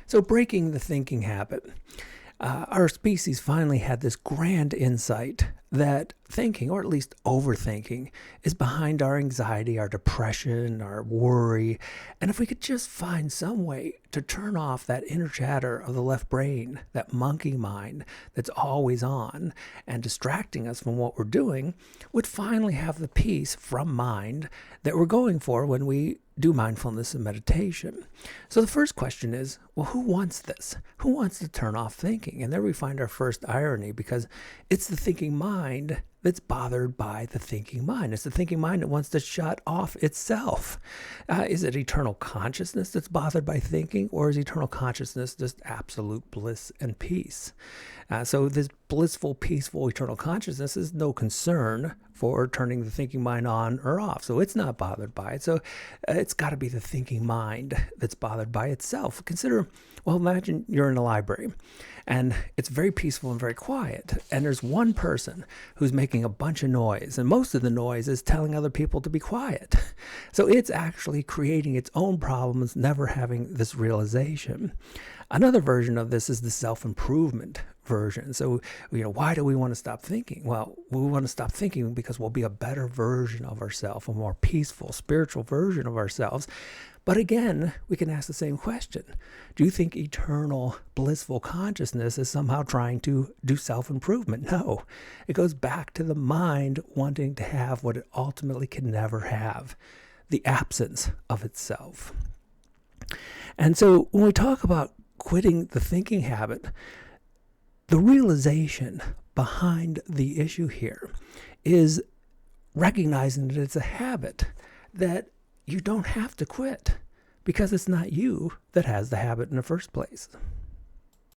So, breaking the thinking habit. Our species finally had this grand insight that thinking, or at least overthinking, is behind our anxiety, our depression, our worry. And if we could just find some way to turn off that inner chatter of the left brain, that monkey mind that's always on and distracting us from what we're doing, we'd finally have the peace from mind that we're going for when we do mindfulness and meditation. So the first question is, well, who wants this? Who wants to turn off thinking? And there we find our first irony, because it's the thinking mind that's bothered by the thinking mind. It's the thinking mind that wants to shut off itself. Is it eternal consciousness that's bothered by thinking, or is eternal consciousness just absolute bliss and peace? So this blissful, peaceful, eternal consciousness is no concern for turning the thinking mind on or off. So it's not bothered by it. So it's got to be the thinking mind that's bothered by itself. Consider, well, imagine you're in a library and it's very peaceful and very quiet. And there's one person who's making a bunch of noise. And most of the noise is telling other people to be quiet. So it's actually creating its own problems, never having this realization. Another version of this is the self-improvement version. So, why do we want to stop thinking? Well, we want to stop thinking because we'll be a better version of ourselves, a more peaceful, spiritual version of ourselves. But again, we can ask the same question. Do you think eternal, blissful consciousness is somehow trying to do self-improvement? No. It goes back to the mind wanting to have what it ultimately can never have, the absence of itself. And so when we talk about quitting the thinking habit, the realization behind the issue here is recognizing that it's a habit that you don't have to quit, because it's not you that has the habit in the first place.